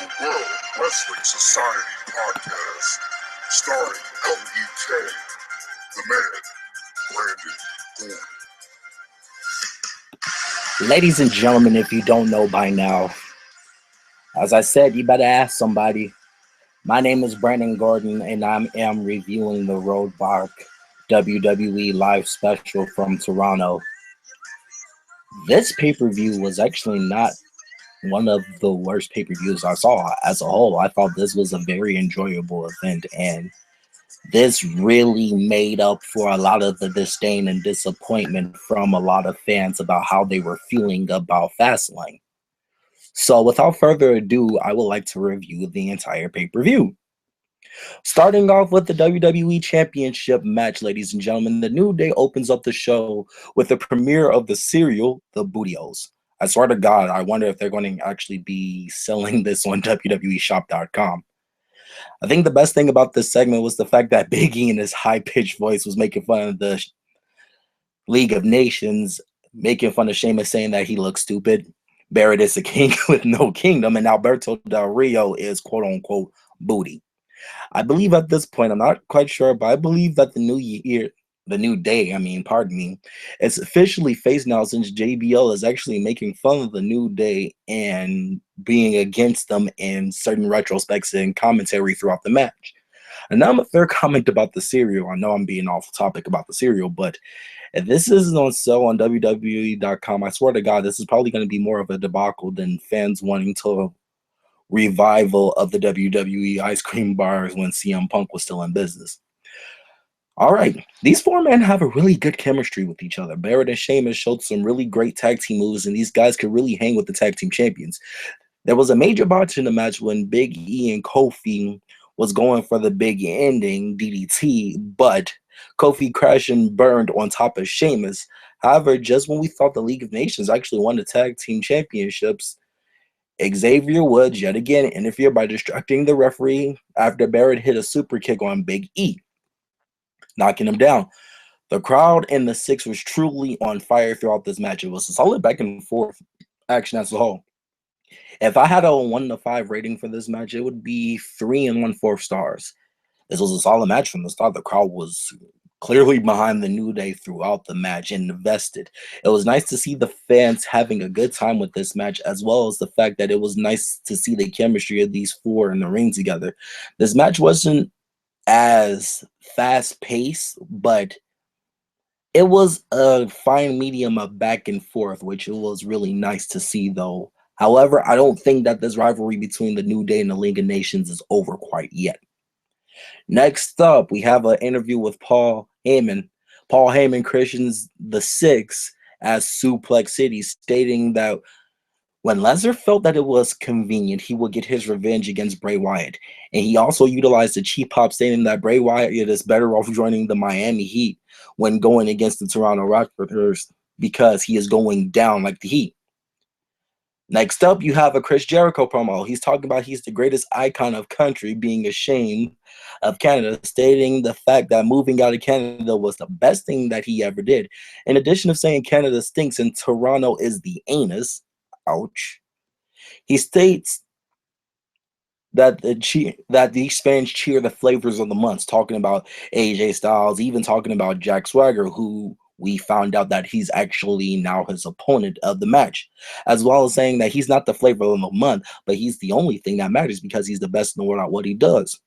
the World Wrestling Society podcast, starring LEK, the man, Brandon Gordon. Ladies and gentlemen, if you don't know by now, as I said, you better ask somebody. My name is Brandon Gordon, and I am reviewing the Roadblock WWE live special from Toronto. This pay-per-view was actually not one of the worst pay-per-views I saw as a whole. I thought this was a very enjoyable event, and this really made up for a lot of the disdain and disappointment from a lot of fans about how they were feeling about Fastlane. So without further ado, I would like to review the entire pay-per-view. Starting off with the WWE Championship match, ladies and gentlemen, the New Day opens up the show with the premiere of the cereal, the Bootios. I swear to God, I wonder if they're going to actually be selling this on WWEshop.com. I think the best thing about this segment was the fact that Big E in his high-pitched voice was making fun of the League of Nations, making fun of Sheamus, saying that he looks stupid. Barrett is a king with no kingdom, and Alberto Del Rio is quote-unquote booty. I believe at this point, I'm not quite sure, but I believe that the New Day, it's officially faced now since JBL is actually making fun of the New Day and being against them in certain retrospects and commentary throughout the match. And now a fair comment about the cereal. I know I'm being off topic about the cereal, but if this isn't on sale on WWE.com, I swear to God, this is probably going to be more of a debacle than fans wanting to revival of the WWE ice cream bars when CM Punk was still in business. All right, these four men have a really good chemistry with each other. Barrett and Sheamus showed some really great tag team moves, and these guys could really hang with the tag team champions. There was a major botch in the match when Big E and Kofi was going for the big ending DDT, but Kofi crashed and burned on top of Sheamus. However, just when we thought the League of Nations actually won the tag team championships, Xavier Woods yet again interfered by distracting the referee after Barrett hit a super kick on Big E, knocking him down. The crowd in the six was truly on fire throughout this match. It was a solid back and forth action as a whole. If I had a 1 to 5 rating for this match, it would be 3 1/4 stars. This was a solid match from the start. The crowd was clearly behind the New Day throughout the match and invested. It was nice to see the fans having a good time with this match, as well as the fact that it was nice to see the chemistry of these four in the ring together. This match wasn't as fast-paced, but it was a fine medium of back and forth, which it was really nice to see, though. However, I don't think that this rivalry between the New Day and the League of Nations is over quite yet. Next up, we have an interview with Paul Heyman. Paul Heyman Christians the Six as Suplex City, stating that when Lesnar felt that it was convenient, he would get his revenge against Bray Wyatt. And he also utilized the cheap pop, stating that Bray Wyatt is better off joining the Miami Heat when going against the Toronto Raptors because he is going down like the Heat. Next up, you have a Chris Jericho promo. He's talking about he's the greatest icon of country, being ashamed of Canada, stating the fact that moving out of Canada was the best thing that he ever did. In addition of saying Canada stinks and Toronto is the anus, ouch, he states that these fans cheer the flavors of the months, talking about AJ Styles, even talking about Jack Swagger, who we found out that he's actually now his opponent of the match, as well as saying that he's not the flavor of the month, but he's the only thing that matters because he's the best in the world at what he does.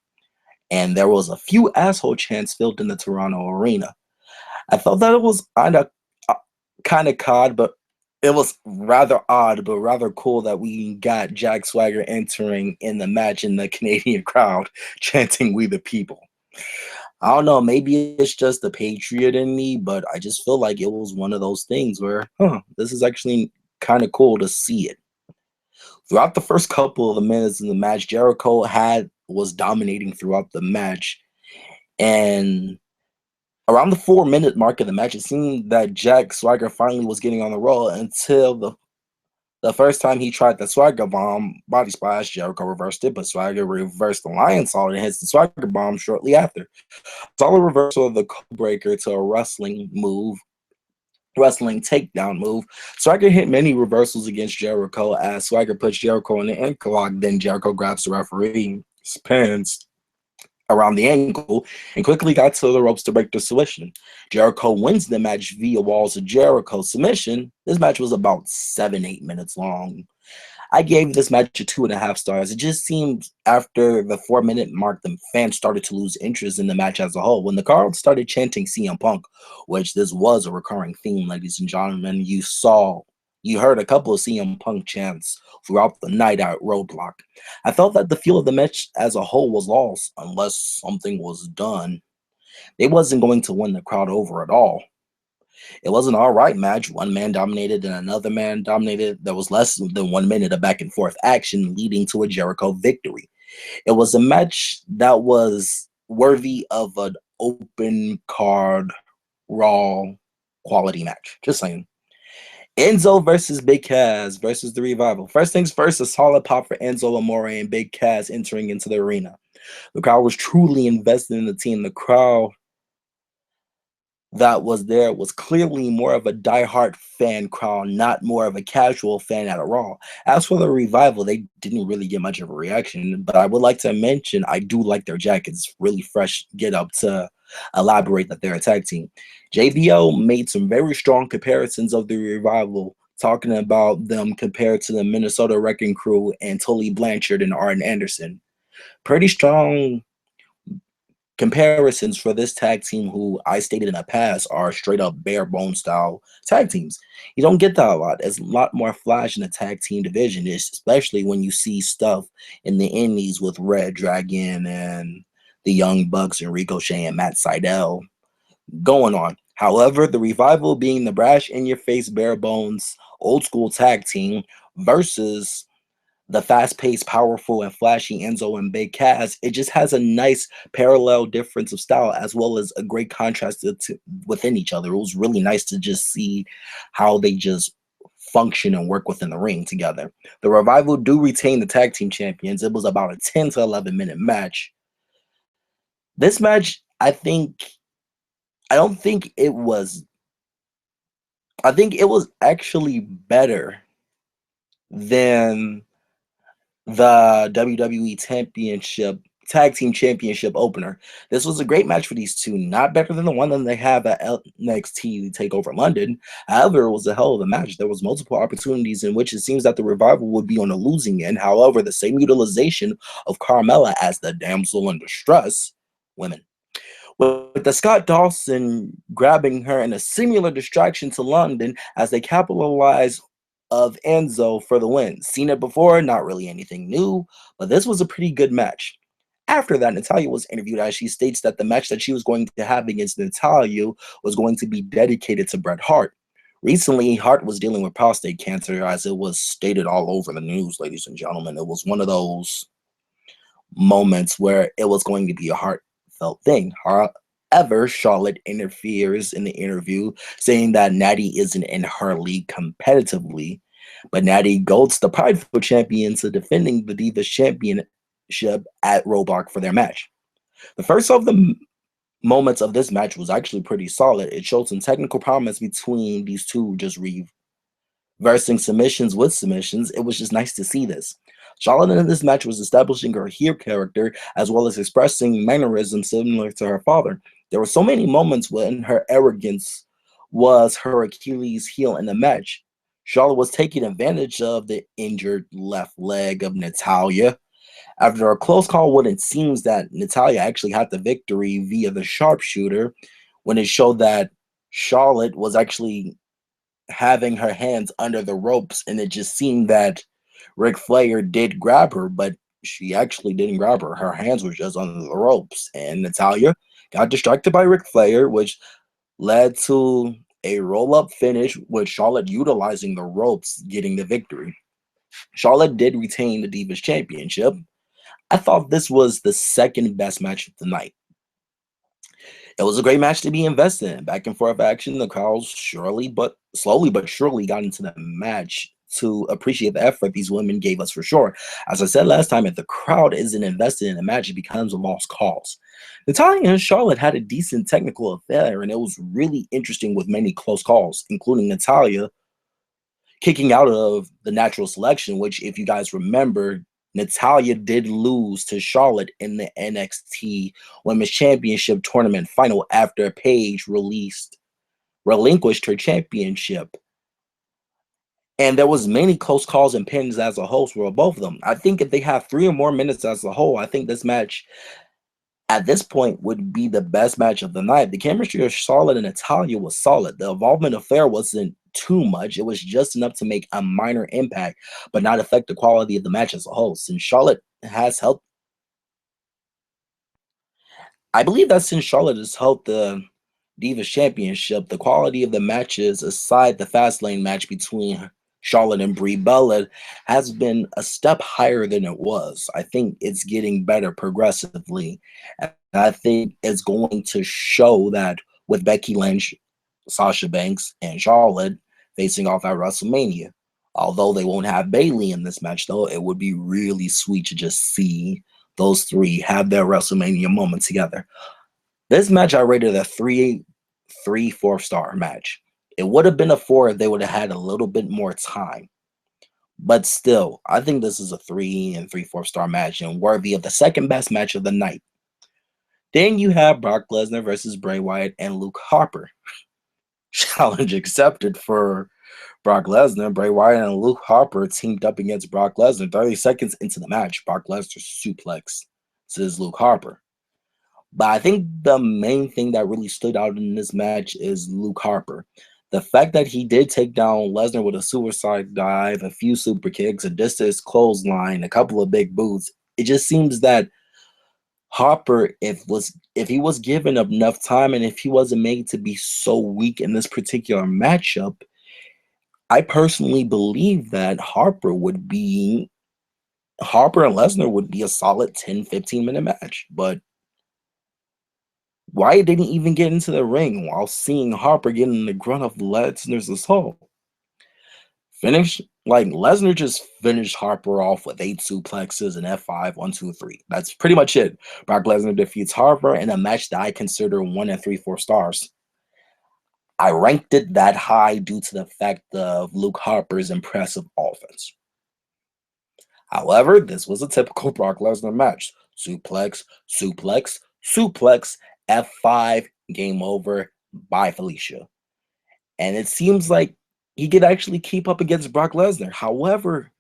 And there was a few asshole chants filled in the Toronto arena. I thought that it was kind of cod, but it was rather odd, but rather cool that we got Jack Swagger entering in the match in the Canadian crowd chanting "We the People." I don't know, maybe it's just the patriot in me, but I just feel like it was one of those things where, this is actually kind of cool to see it. Throughout the first couple of the minutes in the match, Jericho was dominating throughout the match, and around the 4-minute mark of the match, it seemed that Jack Swagger finally was getting on the roll until the first time he tried the Swagger Bomb body splash. Jericho reversed it, but Swagger reversed the Lion Salt and hits the Swagger Bomb shortly after. Solid reversal of the code breaker to a wrestling move wrestling takedown move. Swagger hit many reversals against Jericho as Swagger puts Jericho in the ankle lock. Then Jericho grabs the referee's pins around the ankle and quickly got to the ropes to break the submission. Jericho wins the match via Walls of Jericho submission. This match was about 7-8 minutes long. I gave this match a 2.5 stars. It just seemed after the 4 minute mark, the fans started to lose interest in the match as a whole. When the crowd started chanting CM Punk, which this was a recurring theme, ladies and gentlemen, you heard a couple of CM Punk chants throughout the night at Roadblock. I felt that the feel of the match as a whole was lost unless something was done. They wasn't going to win the crowd over at all. It was an all right match. One man dominated and another man dominated. There was less than 1 minute of back and forth action leading to a Jericho victory. It was a match that was worthy of an open card, raw quality match. Just saying. Enzo versus Big Cass versus the Revival. First things first, a solid pop for Enzo Amore and Big Cass entering into the arena. The crowd was truly invested in the team. The crowd that was there was clearly more of a diehard fan crowd, not more of a casual fan at a Raw. As for the Revival, they didn't really get much of a reaction, but I would like to mention I do like their jackets. Really fresh get up to elaborate that they're a tag team. JBL made some very strong comparisons of the Revival, talking about them compared to the Minnesota Wrecking Crew and Tully Blanchard and Arn Anderson. Pretty strong comparisons for this tag team, who I stated in the past are straight up bare bone style tag teams. You don't get that a lot. There's a lot more flash in the tag team division, especially when you see stuff in the indies with Red Dragon and the Young Bucks and Ricochet and Matt Sydal going on. However, the Revival being the brash, in your face, bare bones, old school tag team versus the fast-paced, powerful, and flashy Enzo and Big Cass, it just has a nice parallel difference of style as well as a great contrast within each other. It was really nice to just see how they just function and work within the ring together. The Revival do retain the tag team champions. It was about a 10 to 11 minute match. This match, I don't think it was, I think it was actually better than the WWE Championship Tag Team Championship opener. This was a great match for these two, not better than the one that they have at NXT Takeover London. However, it was a hell of a match. There was multiple opportunities in which it seems that the Revival would be on the losing end. However, the same utilization of Carmella as the damsel in distress, women, with the Scott Dawson grabbing her in a similar distraction to London as they capitalize of Enzo for the win. Seen it before, not really anything new, but this was a pretty good match. After that, Natalya was interviewed as she states that the match that she was going to have against Natalya was going to be dedicated to Bret Hart. Recently, Hart was dealing with prostate cancer, as it was stated all over the news, ladies and gentlemen. It was one of those moments where it was going to be a heartfelt thing. However, Charlotte interferes in the interview, saying that Natty isn't in her league competitively, but Natty goads the prideful champion to defending the Divas Championship at Roadblock for their match. The first of the moments of this match was actually pretty solid. It showed some technical promise between these two, just reversing submissions with submissions. It was just nice to see this. Charlotte in this match was establishing her heel character as well as expressing mannerisms similar to her father. There were so many moments when her arrogance was her Achilles heel in the match. Charlotte was taking advantage of the injured left leg of Natalya. After a close call when it seems that Natalya actually had the victory via the sharpshooter, when it showed that Charlotte was actually having her hands under the ropes, and it just seemed that Ric Flair did grab her, but she actually didn't grab her. Her hands were just under the ropes, and Natalya got distracted by Ric Flair, which led to a roll-up finish with Charlotte utilizing the ropes, getting the victory. Charlotte did retain the Divas Championship. I thought this was the second best match of the night. It was a great match to be invested in. Back and forth action. The crowd slowly but surely got into the match to appreciate the effort these women gave us for sure. As I said last time, if the crowd isn't invested in the match, it becomes a lost cause. Natalya and Charlotte had a decent technical affair, and it was really interesting with many close calls, including Natalya kicking out of the natural selection, which, if you guys remember, Natalya did lose to Charlotte in the NXT Women's Championship tournament final after Paige relinquished her championship. And there was many close calls and pins as a whole for both of them. I think if they have 3 or more minutes as a whole, I think this match at this point would be the best match of the night. The chemistry of Charlotte and Natalya was solid. The involvement affair wasn't too much. It was just enough to make a minor impact, but not affect the quality of the match as a whole. Since Charlotte has helped, I believe that since Charlotte has held the Divas Championship, the quality of the matches, aside the Fastlane match between Charlotte and Brie Bella, has been a step higher than it was. I think it's getting better progressively. And I think it's going to show that with Becky Lynch, Sasha Banks, and Charlotte facing off at WrestleMania. Although they won't have Bayley in this match, though, it would be really sweet to just see those 3 have their WrestleMania moment together. This match I rated a 4-star match. It would have been a 4 if they would have had a little bit more time. But still, I think this is a 3 and 3/4-star match and worthy of the second best match of the night. Then you have Brock Lesnar versus Bray Wyatt and Luke Harper. Challenge accepted for Brock Lesnar. Bray Wyatt and Luke Harper teamed up against Brock Lesnar. 30 seconds into the match, Brock Lesnar suplex says Luke Harper. But I think the main thing that really stood out in this match is Luke Harper. The fact that he did take down Lesnar with a suicide dive, a few super kicks, a distance clothesline, a couple of big boots. It just seems that Harper, if he was given enough time and if he wasn't made to be so weak in this particular matchup, I personally believe that Harper and Lesnar would be a solid 10-15 minute match. But Wyatt didn't even get into the ring while seeing Harper getting the grunt of Lesnar's assault. Lesnar just finished Harper off with 8 suplexes and F5, 1, 2, 3. That's pretty much it. Brock Lesnar defeats Harper in a match that I consider 1 and 3/4 stars. I ranked it that high due to the fact of Luke Harper's impressive offense. However, this was a typical Brock Lesnar match. Suplex, suplex, suplex, F5, game over, bye Felicia. And it seems like he could actually keep up against Brock Lesnar. However,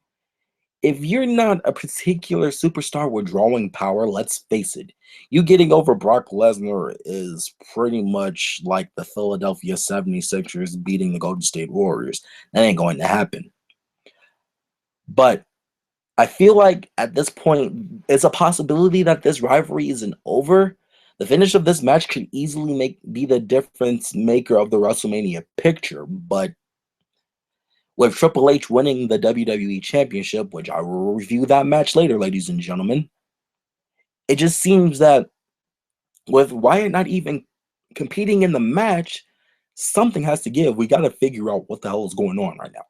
if you're not a particular superstar with drawing power, let's face it, you getting over Brock Lesnar is pretty much like the Philadelphia 76ers beating the Golden State Warriors. That ain't going to happen. But I feel like at this point, it's a possibility that this rivalry isn't over. The finish of this match could easily be the difference maker of the WrestleMania picture, but with Triple H winning the WWE Championship, which I will review that match later, ladies and gentlemen, it just seems that with Wyatt not even competing in the match, something has to give. We got to figure out what the hell is going on right now.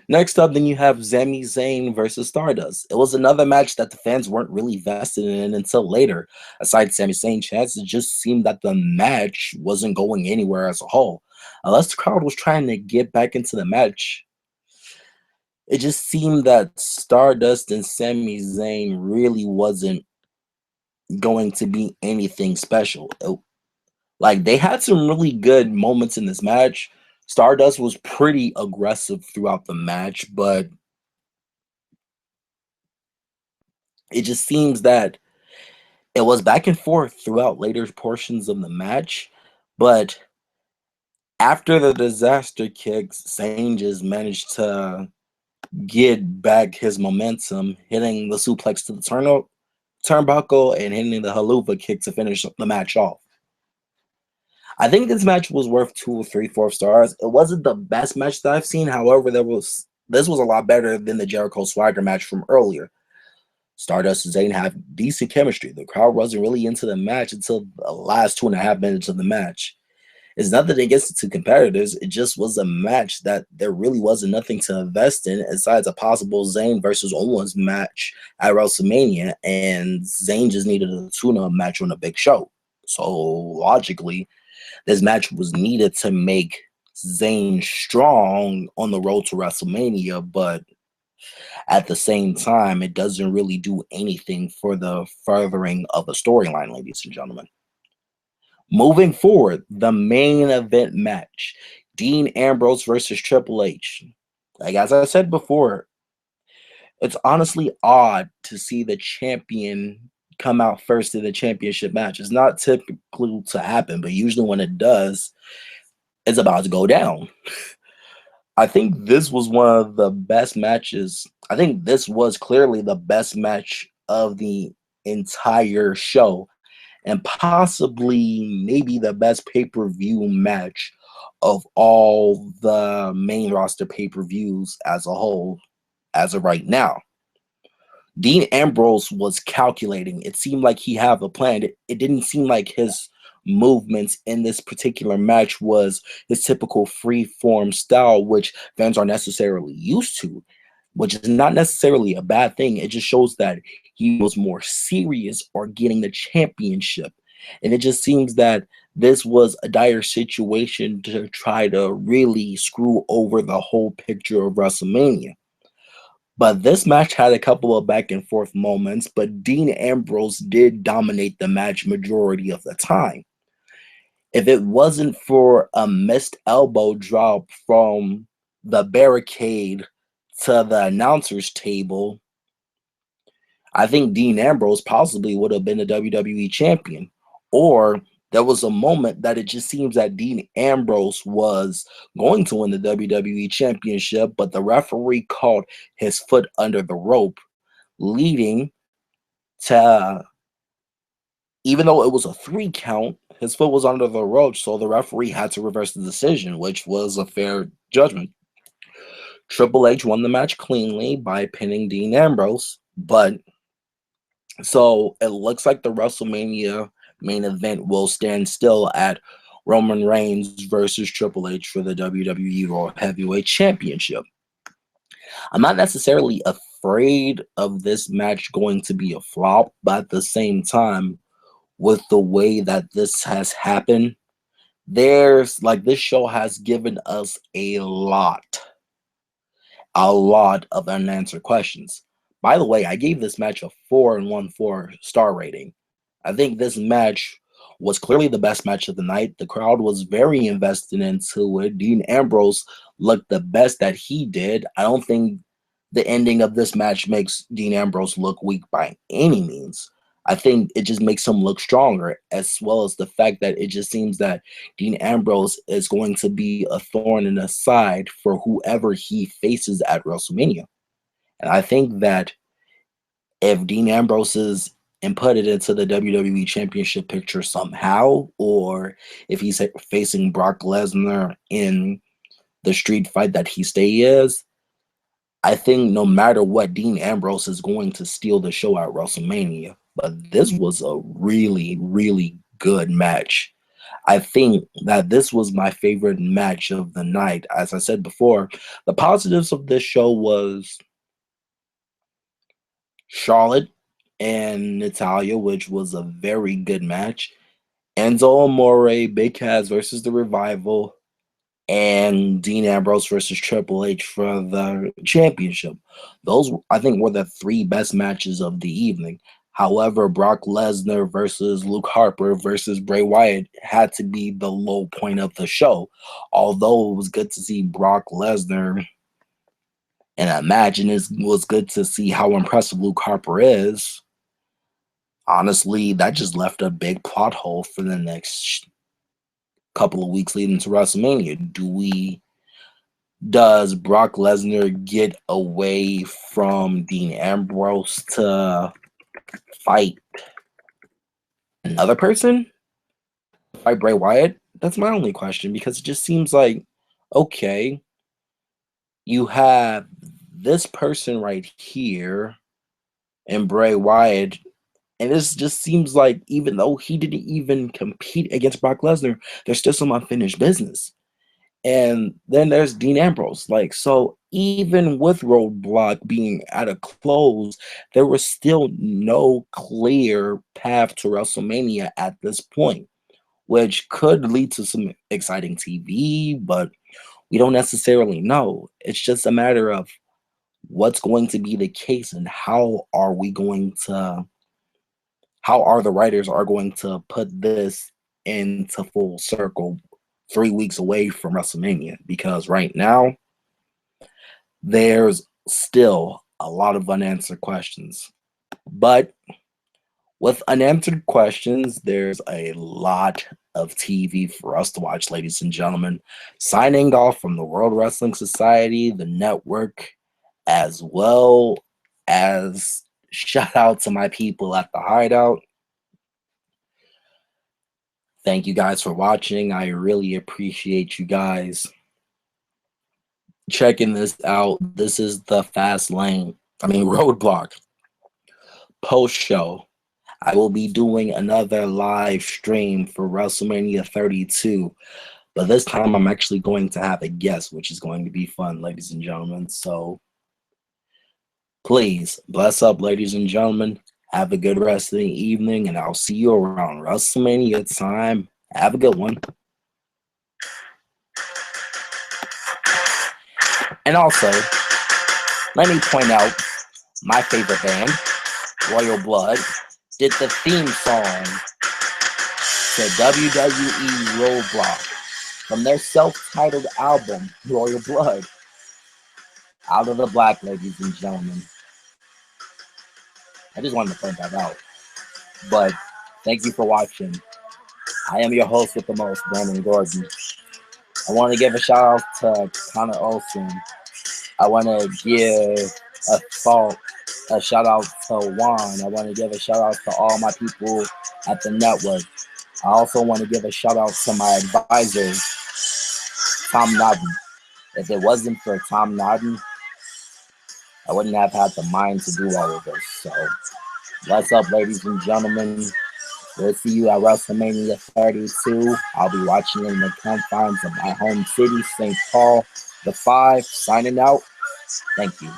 Next up, then you have Sami Zayn versus Stardust. It was another match that the fans weren't really vested in until later. Aside Sami Zayn chants, it just seemed that the match wasn't going anywhere as a whole. Unless the crowd was trying to get back into the match, it just seemed that Stardust and Sami Zayn really wasn't going to be anything special. They had some really good moments in this match. Stardust was pretty aggressive throughout the match, but it just seems that it was back and forth throughout later portions of the match. But after the disaster kicks, Zayn just managed to get back his momentum, hitting the suplex to the turnbuckle and hitting the haluva kick to finish the match off. I think this match was worth 2 or 3/4 stars. It wasn't the best match that I've seen. However, this was a lot better than the Jericho Swagger match from earlier. Stardust and Zayn have decent chemistry. The crowd wasn't really into the match until the last 2.5 minutes of the match. It's nothing against the two competitors. It just was a match that there really wasn't nothing to invest in besides a possible Zayn versus Owens match at WrestleMania, and Zayn just needed a tune-up match on a big show. So logically, this match was needed to make Zayn strong on the road to WrestleMania, but at the same time, it doesn't really do anything for the furthering of a storyline, ladies and gentlemen. Moving forward, the main event match, Dean Ambrose versus Triple H. Like, as I said before, it's honestly odd to see the champion come out first in the championship match. It's not typical to happen, but usually when it does, it's about to go down. I think this was one of the best matches. I think this was clearly the best match of the entire show, and possibly maybe the best pay-per-view match of all the main roster pay-per-views as a whole as of right now. Dean Ambrose was calculating. It seemed like he had a plan. It didn't seem like his movements in this particular match was his typical free form style, which fans are necessarily used to, which is not necessarily a bad thing. It just shows that he was more serious or getting the championship. And it just seems that this was a dire situation to try to really screw over the whole picture of WrestleMania. But this match had a couple of back and forth moments, but Dean Ambrose did dominate the match majority of the time. If it wasn't for a missed elbow drop from the barricade to the announcer's table, I think Dean Ambrose possibly would have been a WWE champion. Or there was a moment that it just seems that Dean Ambrose was going to win the WWE championship, but the referee called his foot under the rope, leading to, even though it was a 3 count, his foot was under the rope, so the referee had to reverse the decision, which was a fair judgment. Triple H won the match cleanly by pinning Dean Ambrose, but so it looks like the WrestleMania main event will stand still at Roman Reigns versus Triple H for the WWE Raw Heavyweight Championship. I'm not necessarily afraid of this match going to be a flop, but at the same time, with the way that this has happened, this show has given us a lot of unanswered questions. By the way, I gave this match a 4 1/4 star rating. I think this match was clearly the best match of the night. The crowd was very invested into it. Dean Ambrose looked the best that he did. I don't think the ending of this match makes Dean Ambrose look weak by any means. I think it just makes him look stronger, as well as the fact that it just seems that Dean Ambrose is going to be a thorn in the side for whoever he faces at WrestleMania. And I think that if Dean Ambrose is inputted into the WWE Championship picture somehow, or if he's facing Brock Lesnar in the street fight that he is, I think no matter what, Dean Ambrose is going to steal the show at WrestleMania. But this was a really, really good match. I think that this was my favorite match of the night. As I said before, the positives of this show was Charlotte and Natalia, which was a very good match. Enzo Amore, Big Cass versus the Revival, and Dean Ambrose versus Triple H for the championship. Those, I think, were the 3 best matches of the evening. However, Brock Lesnar versus Luke Harper versus Bray Wyatt had to be the low point of the show. Although it was good to see Brock Lesnar in a match, and it was good to see how impressive Luke Harper is, honestly, that just left a big plot hole for the next couple of weeks leading to WrestleMania. Does Brock Lesnar get away from Dean Ambrose to fight another person? Fight Bray Wyatt? That's my only question, because it just seems like, okay, you have this person right here and Bray Wyatt And this just seems like even though he didn't even compete against Brock Lesnar, there's still some unfinished business. And then there's Dean Ambrose. Like, so even with Roadblock being at a close, there was still no clear path to WrestleMania at this point, which could lead to some exciting TV, but we don't necessarily know. It's just a matter of what's going to be the case and how are the writers are going to put this into full circle 3 weeks away from WrestleMania, because right now there's still a lot of unanswered questions. But with unanswered questions, there's a lot of TV for us to watch, ladies and gentlemen. Signing off from the World Wrestling Society, the network, as well as shout out to my people at the Hideout. Thank you guys for watching. I really appreciate you guys checking this out. This is the Roadblock post show. I will be doing another live stream for WrestleMania 32, but this time I'm actually going to have a guest, which is going to be fun, ladies and gentlemen. So please bless up, ladies and gentlemen. Have a good rest of the evening, and I'll see you around WrestleMania time. Have a good one. And also, let me point out my favorite band, Royal Blood, did the theme song to WWE Roadblock from their self-titled album, Royal Blood. Out of the Black, ladies and gentlemen. I just wanted to point that out. But thank you for watching. I am your host with the most, Brandon Gordon. I want to give a shout out to Connor Olsen. I want to give a shout out to Juan. I want to give a shout out to all my people at the network. I also want to give a shout out to my advisor, Tom Nodden. If it wasn't for Tom Nodden, I wouldn't have had the mind to do all of this. So, what's up, ladies and gentlemen? We'll see you at WrestleMania 32. I'll be watching in the confines of my home city, St. Paul. The 5, signing out. Thank you.